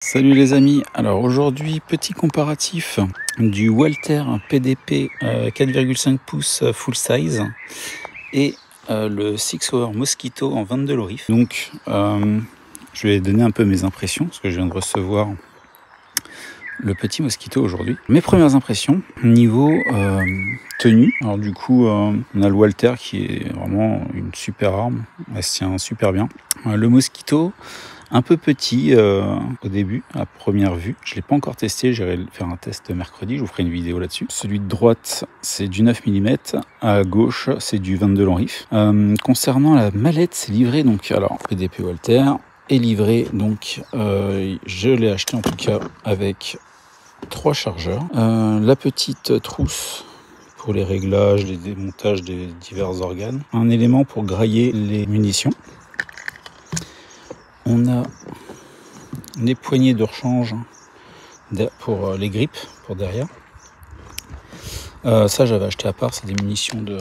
Salut les amis, alors aujourd'hui petit comparatif du Walther PDP 4,5 pouces full size et le Six Hour Mosquito en 22 Lorif. Donc je vais donner un peu mes impressions parce que je viens de recevoir le petit Mosquito aujourd'hui. Mes premières impressions niveau tenue. Alors du coup on a le Walther qui est vraiment une super arme, elle se tient super bien. Le Mosquito un peu petit au début, à première vue. Je ne l'ai pas encore testé, j'irai faire un test mercredi, je vous ferai une vidéo là-dessus. Celui de droite, c'est du 9 mm, à gauche, c'est du 22 Lorif. Concernant la mallette, c'est livré, donc, alors, PDP Walther, est livré, donc, je l'ai acheté en tout cas avec 3 chargeurs. La petite trousse pour les réglages, les démontages des divers organes. Un élément pour grailler les munitions. On a les poignées de rechange pour les grippes, pour derrière. Ça, j'avais acheté à part, c'est des munitions de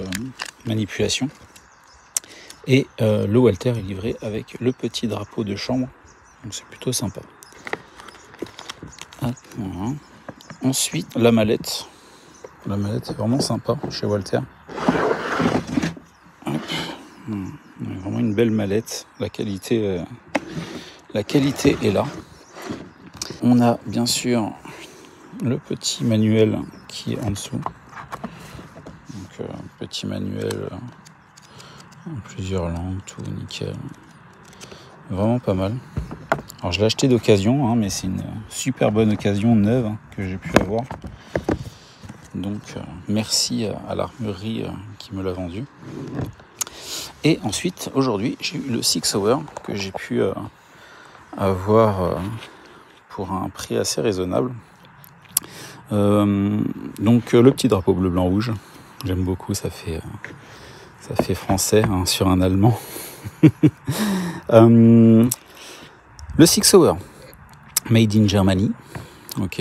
manipulation. Et le Walther est livré avec le petit drapeau de chambre, donc c'est plutôt sympa. Voilà. Ensuite, la mallette. La mallette est vraiment sympa chez Walther. Vraiment une belle mallette, la qualité est là. On a bien sûr le petit manuel qui est en dessous. Donc petit manuel en plusieurs langues, tout nickel. Vraiment pas mal. Alors je l'ai acheté d'occasion, mais c'est une super bonne occasion neuve que j'ai pu avoir. Donc merci à l'armurerie qui me l'a vendu. Et ensuite, aujourd'hui, j'ai eu le Six Hour que j'ai pu avoir pour un prix assez raisonnable. Donc le petit drapeau bleu blanc rouge, j'aime beaucoup, ça fait français sur un allemand. Le Six Hour made in Germany, ok,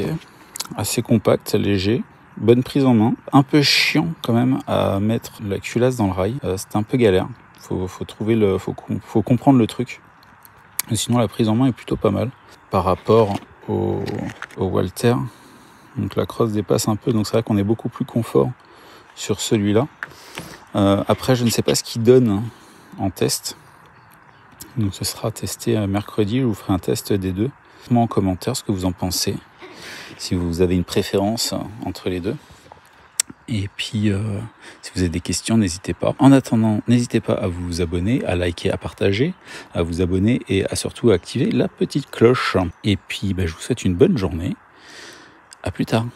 assez compact, léger, bonne prise en main, un peu chiant quand même à mettre la culasse dans le rail, c'était un peu galère, faut comprendre le truc. Et sinon la prise en main est plutôt pas mal par rapport au Walther. Donc la crosse dépasse un peu, donc c'est vrai qu'on est beaucoup plus confort sur celui-là. Après je ne sais pas ce qu'il donne en test. Donc ce sera testé mercredi, je vous ferai un test des deux. Dites-moi en commentaire ce que vous en pensez, si vous avez une préférence entre les deux. Et puis, si vous avez des questions, n'hésitez pas. En attendant, n'hésitez pas à vous abonner, à liker, à partager, à vous abonner et à surtout activer la petite cloche. Et puis, je vous souhaite une bonne journée. À plus tard.